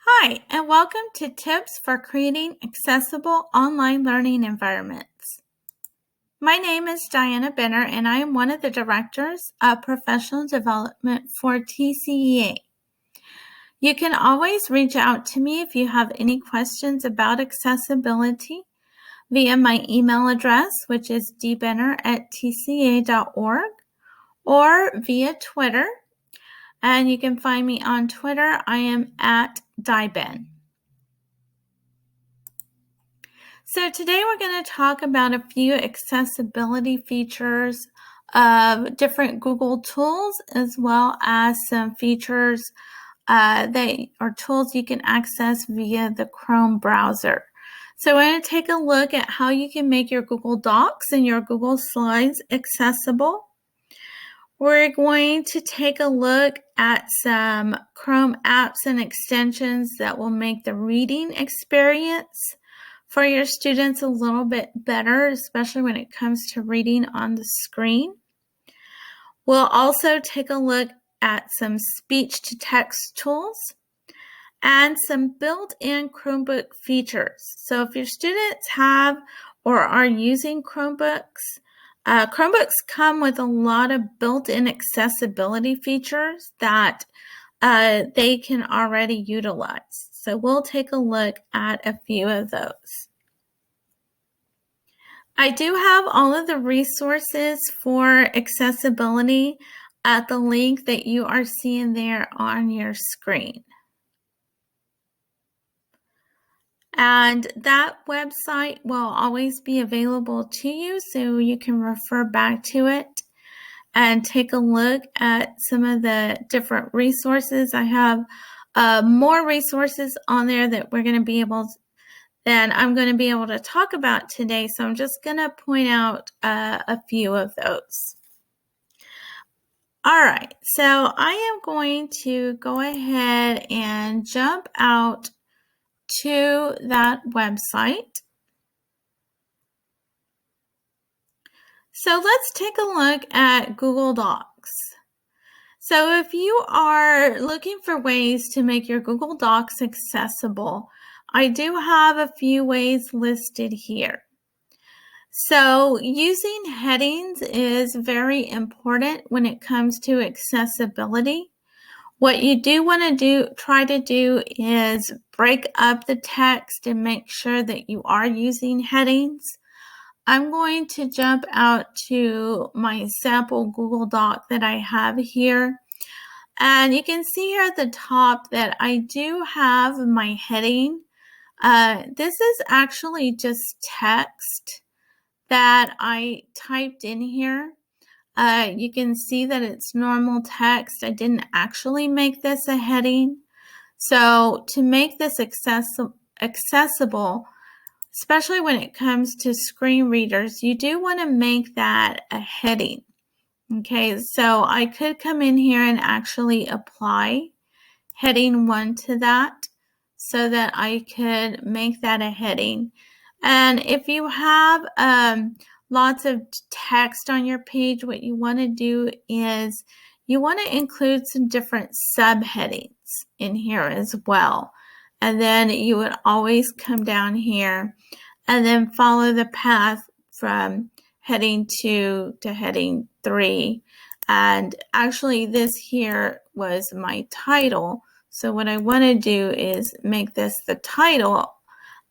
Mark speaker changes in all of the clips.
Speaker 1: Hi, and welcome to Tips for Creating Accessible Online Learning Environments. My name is Diana Benner, and I am one of the directors of professional development for TCEA. You can always reach out to me if you have any questions about accessibility via my email address, which is dbenner@tcea.org, or via Twitter. And you can find me on Twitter. I am at DiBen. So today we're going to talk about a few accessibility features of different Google tools, as well as some features or tools you can access via the Chrome browser. So we're going to take a look at how you can make your Google Docs and your Google Slides accessible. We're going to take a look at some Chrome apps and extensions that will make the reading experience for your students a little bit better, especially when it comes to reading on the screen. We'll also take a look at some speech-to-text tools and some built-in Chromebook features. So if your students have or are using Chromebooks, Chromebooks come with a lot of built-in accessibility features that they can already utilize. So we'll take a look at a few of those. I do have all of the resources for accessibility at the link that you are seeing there on your screen. And that website will always be available to you, so you can refer back to it and take a look at some of the different resources. I have more resources on there that I'm going to be able to talk about today. So I'm just going to point out a few of those. All right, so I am going to go ahead and jump out to that website. So let's take a look at Google Docs. So if you are looking for ways to make your Google Docs accessible, I do have a few ways listed here. So using headings is very important when it comes to accessibility. What you do want to try to do is break up the text and make sure that you are using headings. I'm going to jump out to my sample Google Doc that I have here. And you can see here at the top that I do have my heading. This is actually just text that I typed in here. You can see that it's normal text. I didn't actually make this a heading. So to make this accessible, especially when it comes to screen readers, you do want to make that a heading. Okay, so I could come in here and actually apply heading 1 to that so that I could make that a heading. And if you have lots of text on your page, what you want to do is you want to include some different subheadings in here as well. And then you would always come down here and then follow the path from heading 2 to heading 3. And actually this here was my title. So what I want to do is make this the title,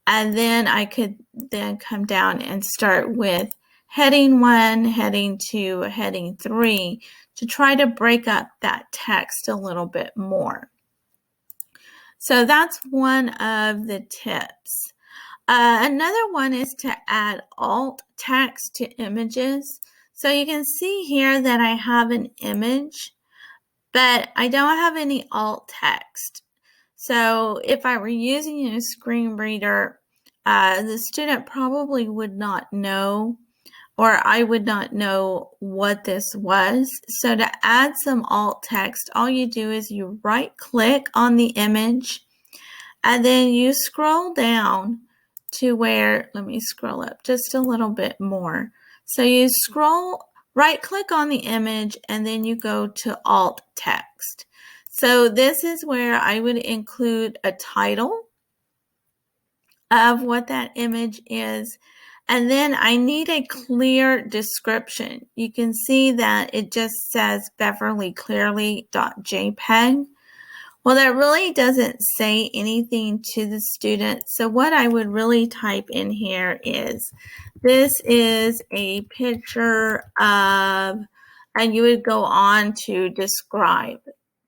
Speaker 1: and then I could then come down and start with heading 1, heading 2, heading 3 to try to break up that text a little bit more. So that's one of the tips. Another one is to add alt text to images. So you can see here that I have an image, but I don't have any alt text. So if I were using a screen reader, the student probably would not know, or I would not know what this was. So to add some alt text, all you do is you right click on the image and then you scroll down to where, let me scroll up just a little bit more. So you right click on the image and then you go to alt text. So this is where I would include a title of what that image is. And then I need a clear description. You can see that it just says beverlyclearly.jpg. Well, that really doesn't say anything to the student. So what I would really type in here is, this is a picture of, and you would go on to describe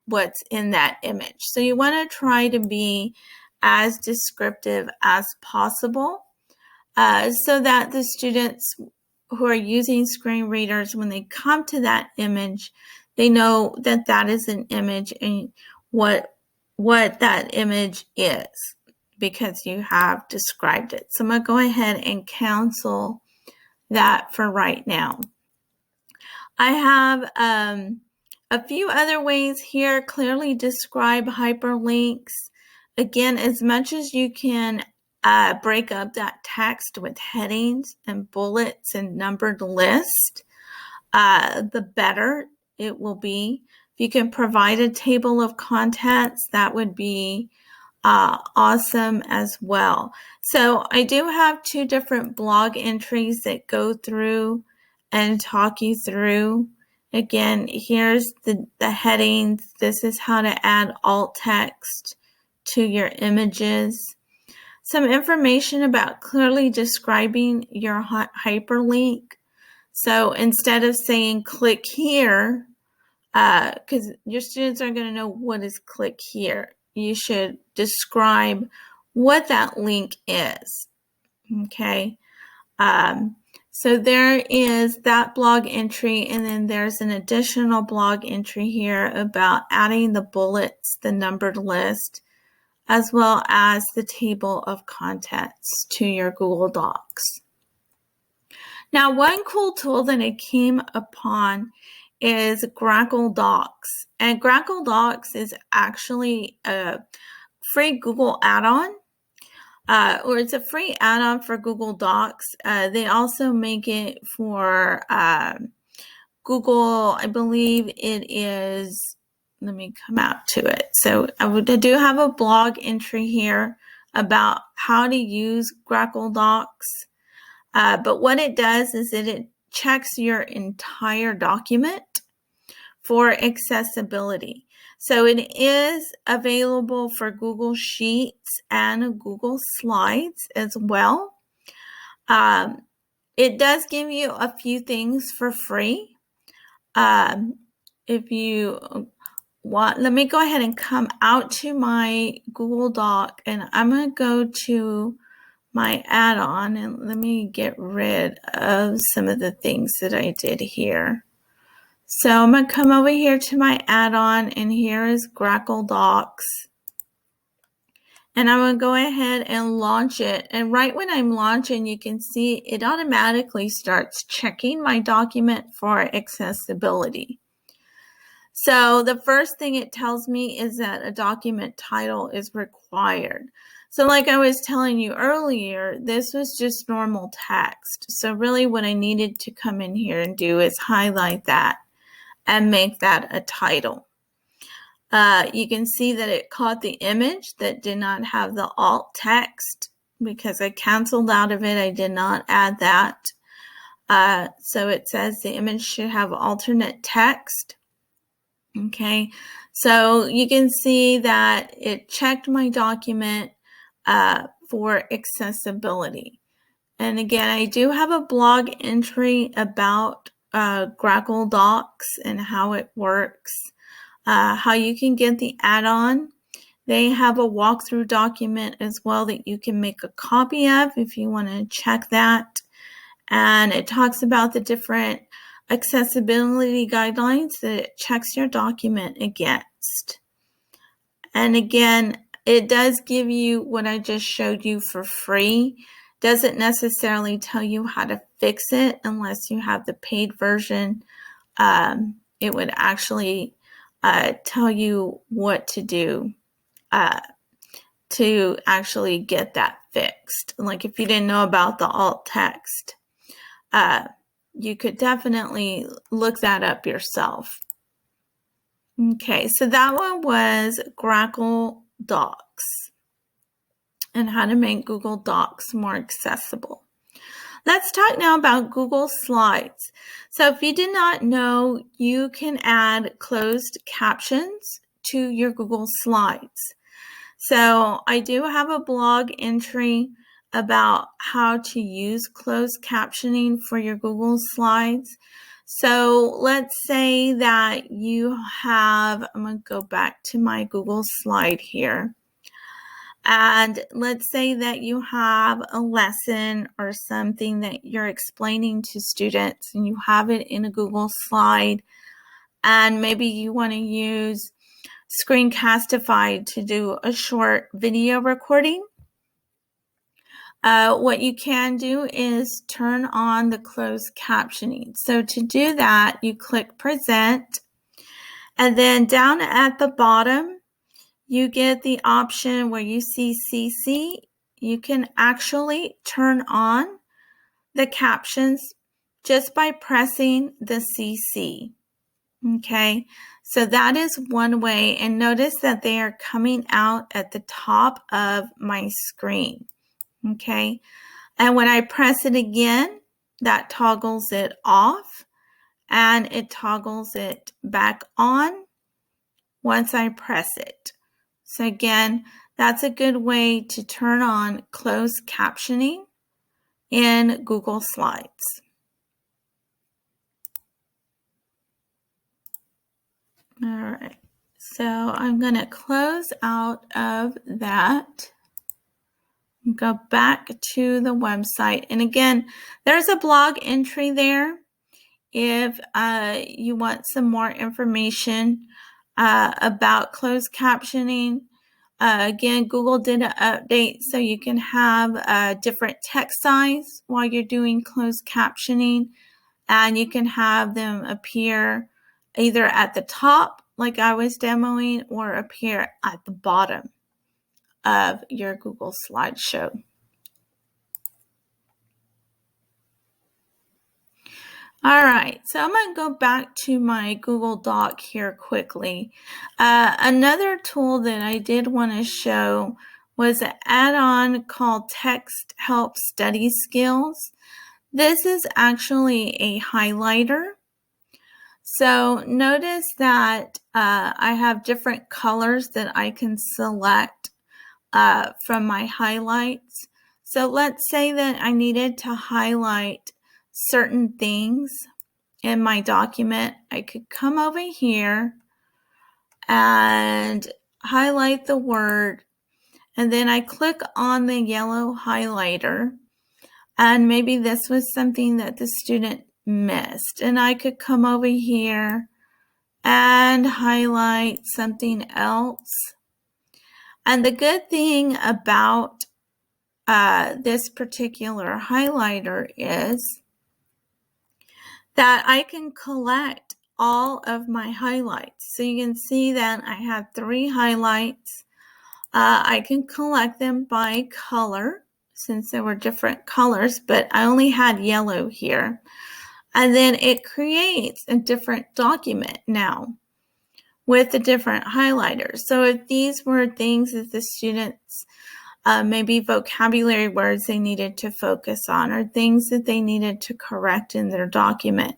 Speaker 1: what's in that image. So you want to try to be as descriptive as possible so that the students who are using screen readers, when they come to that image, they know that that is an image and what that image is, because you have described it. So I'm going to go ahead and cancel that for right now. I have a few other ways here. Clearly describe hyperlinks. Again, as much as you can break up that text with headings and bullets and numbered list, the better it will be. If you can provide a table of contents, that would be awesome as well. So I do have 2 different blog entries that go through and talk you through. Again, here's the headings. This is how to add alt text to your images. Some information about clearly describing your hyperlink. So instead of saying click here, because your students are going to know what is click here, you should describe what that link is. Okay. So there is that blog entry, and then there's an additional blog entry here about adding the bullets, the numbered list, as well as the table of contents to your Google Docs. Now, one cool tool that I came upon is Grackle Docs. And Grackle Docs is actually a free Google add-on, or it's a free add-on for Google Docs. They also make it for Google, I believe it is, let me come out to it. So I do have a blog entry here about how to use Grackle Docs. But what it does is that it checks your entire document for accessibility. So it is available for Google Sheets and Google Slides as well. It does give you a few things for free. If you want, let me go ahead and come out to my Google Doc, and I'm going to go to my add-on, and let me get rid of some of the things that I did here. So I'm going to come over here to my add-on, and here is Grackle Docs. And I'm going to go ahead and launch it. And right when I'm launching, you can see it automatically starts checking my document for accessibility. So the first thing it tells me is that a document title is required. So like I was telling you earlier, this was just normal text. So really what I needed to come in here and do is highlight that and make that a title. You can see that it caught the image that did not have the alt text because I canceled out of it. I did not add that. So it says the image should have alternate text. Okay, so you can see that it checked my document for accessibility. And again, I do have a blog entry about Grackle Docs and how it works, how you can get the add-on. They have a walkthrough document as well that you can make a copy of if you want to check that. And it talks about the different accessibility guidelines that it checks your document against. And again, it does give you what I just showed you for free. Doesn't necessarily tell you how to fix it unless you have the paid version. It would actually tell you what to do to actually get that fixed. Like if you didn't know about the alt text, you could definitely look that up yourself. Okay, so that one was Grackle Docs and how to make Google Docs more accessible. Let's talk now about Google Slides. So if you did not know, you can add closed captions to your Google Slides. So I do have a blog entry about how to use closed captioning for your Google Slides. So let's say that you have, I'm going to go back to my Google slide here. And let's say that you have a lesson or something that you're explaining to students and you have it in a Google slide, and maybe you want to use Screencastify to do a short video recording. What you can do is turn on the closed captioning. So to do that, you click Present, and then down at the bottom, you get the option where you see CC. You can actually turn on the captions just by pressing the CC. Okay, so that is one way, and notice that they are coming out at the top of my screen. Okay, and when I press it again, that toggles it off and it toggles it back on once I press it. So again, that's a good way to turn on closed captioning in Google Slides. All right, so I'm going to close out of that. Go back to the website. And again, there's a blog entry there if you want some more information about closed captioning. Again, Google did an update so you can have a different text size while you're doing closed captioning, and you can have them appear either at the top like I was demoing or appear at the bottom of your Google slideshow. All right, so I'm going to go back to my Google Doc here quickly. Another tool that I did want to show was an add-on called Text Help Study Skills. This is actually a highlighter. So notice that I have different colors that I can select from my highlights. So let's say that I needed to highlight certain things in my document. I could come over here and highlight the word, and then I click on the yellow highlighter, and maybe this was something that the student missed, and I could come over here and highlight something else. And the good thing about this particular highlighter is that I can collect all of my highlights. So you can see that I have 3 highlights. I can collect them by color since there were different colors, but I only had yellow here. And then it creates a different document now with the different highlighters. So if these were things that the students maybe vocabulary words they needed to focus on or things that they needed to correct in their document,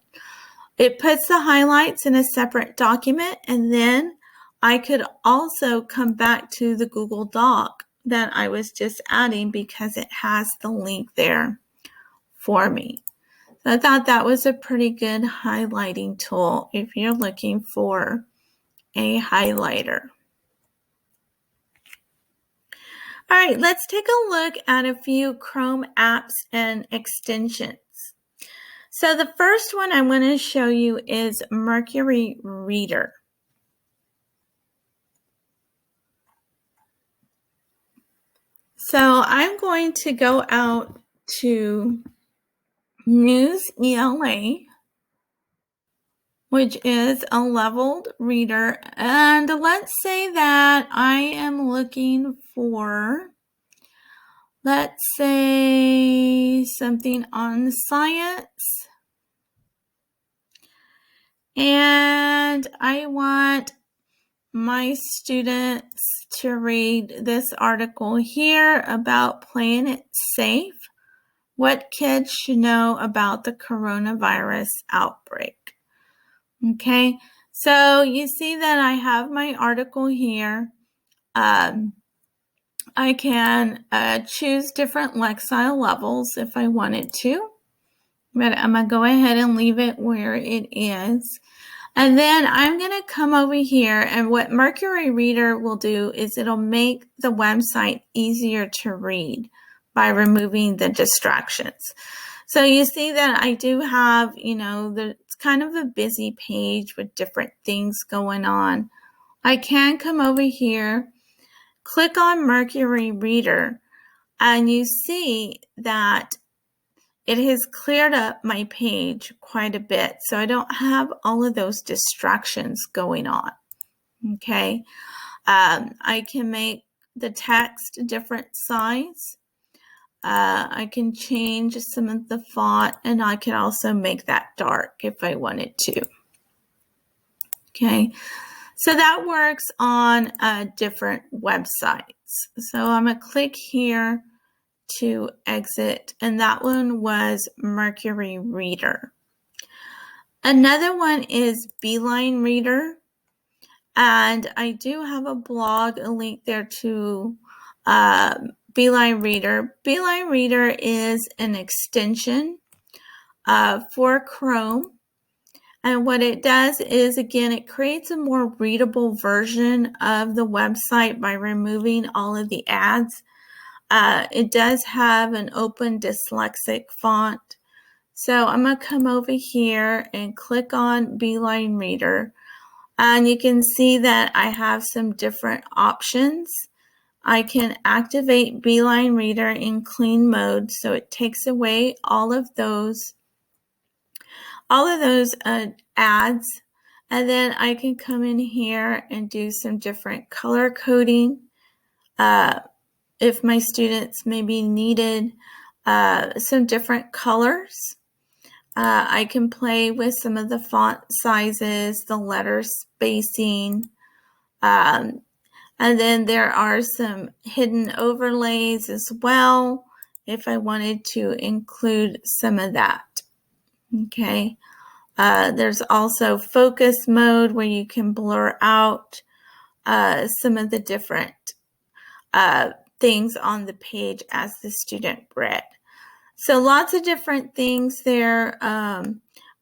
Speaker 1: it puts the highlights in a separate document, and then I could also come back to the Google Doc that I was just adding because it has the link there for me. So I thought that was a pretty good highlighting tool if you're looking for a highlighter. All right, let's take a look at a few Chrome apps and extensions. So the first one I'm going to show you is Mercury Reader. So I'm going to go out to News ELA, which is a leveled reader, and let's say that I am looking for, let's say, something on science, and I want my students to read this article here about playing it safe. What kids should know about the coronavirus outbreak. Okay, so you see that I have my article here. I can choose different Lexile levels if I wanted to, but I'm going to go ahead and leave it where it is. And then I'm going to come over here, and what Mercury Reader will do is it'll make the website easier to read by removing the distractions. So you see that I do have, it's kind of a busy page with different things going on. I can come over here, click on Mercury Reader, and you see that it has cleared up my page quite a bit, so I don't have all of those distractions going on. Okay, I can make the text a different size. I can change some of the font, and I can also make that dark if I wanted to. Okay, so that works on different websites. So I'm going to click here to exit, and that one was Mercury Reader. Another one is Beeline Reader, and I do have a blog, a link there to Beeline Reader. Beeline Reader is an extension for Chrome, and what it does is, again, it creates a more readable version of the website by removing all of the ads. It does have an open dyslexic font. So I'm going to come over here and click on Beeline Reader. And you can see that I have some different options. I can activate Beeline Reader in clean mode, so it takes away all of those ads. And then I can come in here and do some different color coding. If my students maybe needed some different colors, I can play with some of the font sizes, the letter spacing, and then there are some hidden overlays as well if I wanted to include some of that. Okay, there's also focus mode where you can blur out some of the different things on the page as the student read. So lots of different things there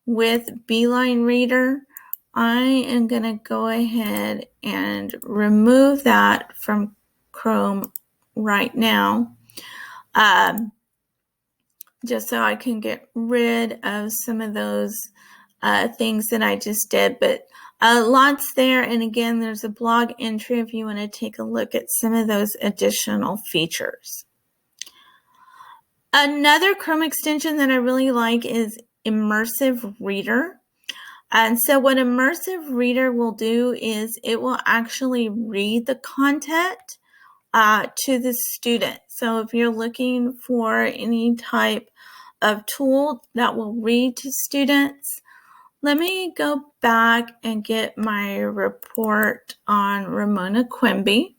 Speaker 1: with Beeline Reader. I am going to go ahead and remove that from Chrome right now, just so I can get rid of some of those things that I just did. But lots there, and again, there's a blog entry if you want to take a look at some of those additional features. Another Chrome extension that I really like is Immersive Reader. And so what Immersive Reader will do is it will actually read the content to the student. So if you're looking for any type of tool that will read to students, let me go back and get my report on Ramona Quimby.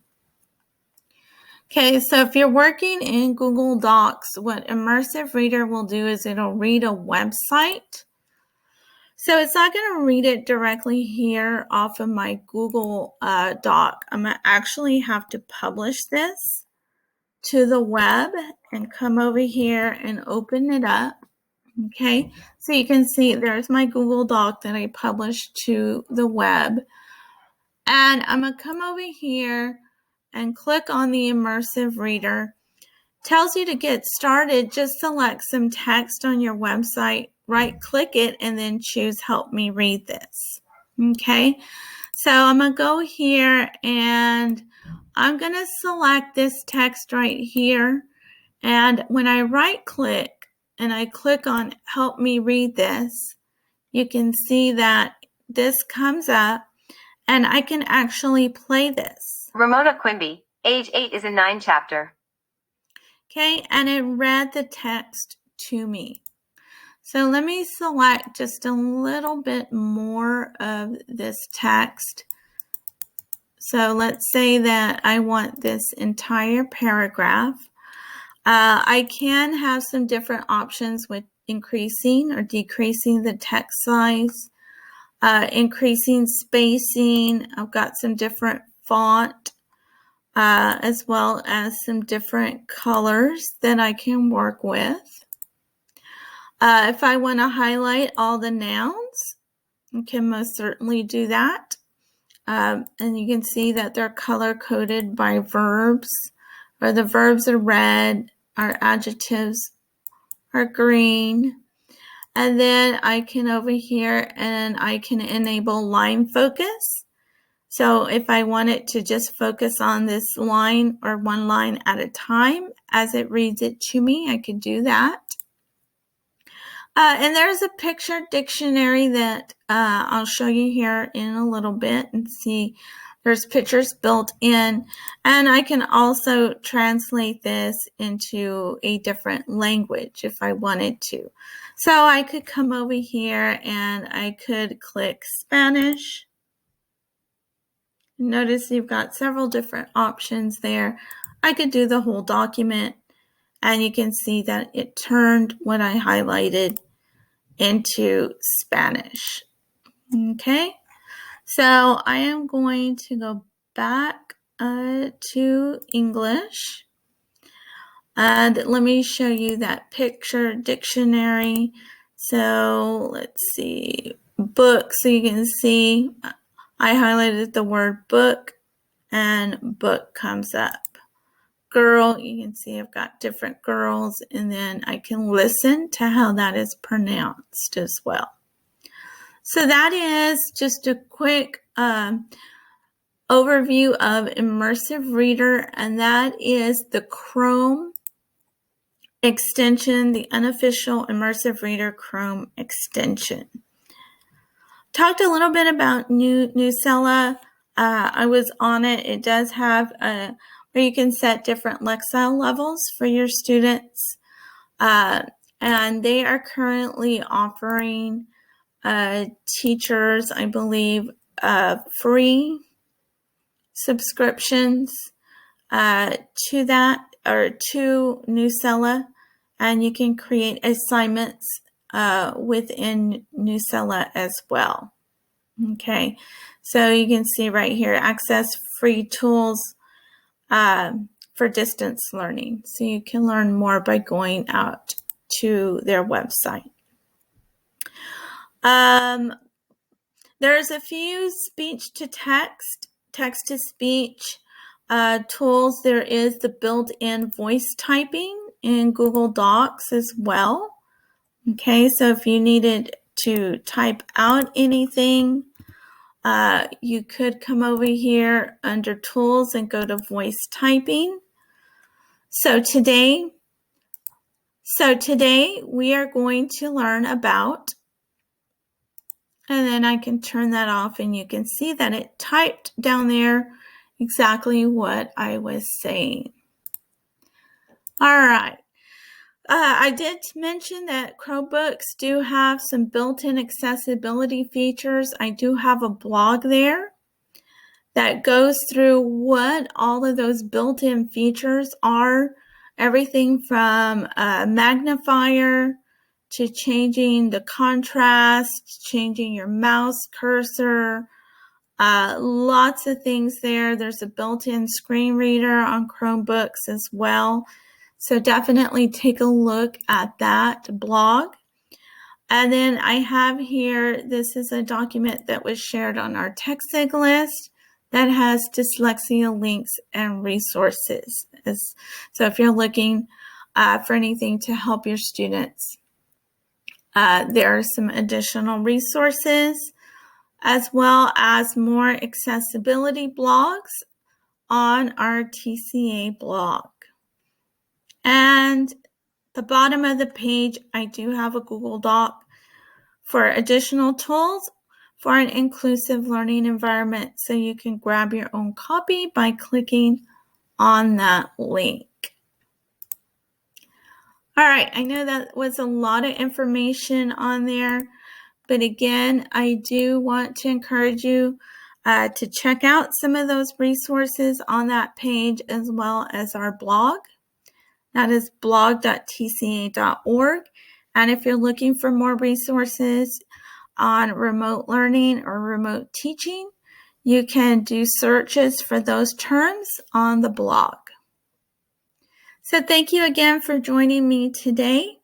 Speaker 1: Okay, so if you're working in Google Docs, what Immersive Reader will do is it'll read a website. So it's not going to read it directly here off of my Google Doc. I'm going to actually have to publish this to the web and come over here and open it up. Okay, so you can see there's my Google Doc that I published to the web. And I'm going to come over here and click on the Immersive Reader. Tells you to get started, just select some text on your website, right-click it, and then choose Help Me Read This. Okay, so I'm going to go here, and I'm going to select this text right here. And when I right-click and I click on Help Me Read This, you can see that this comes up, and I can actually play this.
Speaker 2: Ramona Quimby, age 8 is in 9 chapter.
Speaker 1: Okay, and it read the text to me. So let me select just a little bit more of this text. So let's say that I want this entire paragraph. I can have some different options with increasing or decreasing the text size, increasing spacing. I've got some different font, as well as some different colors that I can work with. If I want to highlight all the nouns, I can most certainly do that. And you can see that they're color-coded by verbs, or the verbs are red, our adjectives are green. And then I can over here and I can enable line focus. So if I wanted to just focus on this line or one line at a time as it reads it to me, I could do that. And there's a picture dictionary that I'll show you here in a little bit and see there's pictures built in. And I can also translate this into a different language if I wanted to. So I could come over here and I could click Spanish. Notice you've got several different options there. I could do the whole document, and you can see that it turned what I highlighted into Spanish. Okay, so I am going to go back to English, and let me show you that picture dictionary. So let's see, book. So you can see I highlighted the word book, and book comes up. Girl, you can see I've got different girls, and then I can listen to how that is pronounced as well. So that is just a quick overview of Immersive Reader, and that is the Chrome extension, the unofficial Immersive Reader Chrome extension. Talked a little bit about new Cela. I was on it. It does have where you can set different Lexile levels for your students. And they are currently offering teachers, I believe, free subscriptions to that, or to new Cela, and you can create assignments within new Cela as well. Okay, so you can see right here, access free tools for distance learning. So you can learn more by going out to their website. There's a few speech to text, text to speech tools. There is the built-in voice typing in Google Docs as well. Okay, so if you needed to type out anything, you could come over here under tools and go to voice typing. So today we are going to learn about, and then I can turn that off and you can see that it typed down there exactly what I was saying. All right. I did mention that Chromebooks do have some built-in accessibility features. I do have a blog there that goes through what all of those built-in features are. Everything from a magnifier to changing the contrast, changing your mouse cursor, lots of things there. There's a built-in screen reader on Chromebooks as well. So definitely take a look at that blog. And then I have here, this is a document that was shared on our TechSig list that has dyslexia links and resources. So if you're looking for anything to help your students, there are some additional resources, as well as more accessibility blogs on our TCEA blog. And the bottom of the page, I do have a Google Doc for additional tools for an inclusive learning environment. So you can grab your own copy by clicking on that link. All right, I know that was a lot of information on there, but again, I do want to encourage you to check out some of those resources on that page, as well as our blog. That is blog.tcea.org. And if you're looking for more resources on remote learning or remote teaching, you can do searches for those terms on the blog. So thank you again for joining me today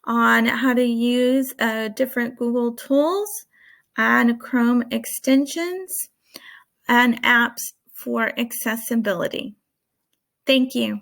Speaker 1: on how to use different Google tools and Chrome extensions and apps for accessibility. Thank you.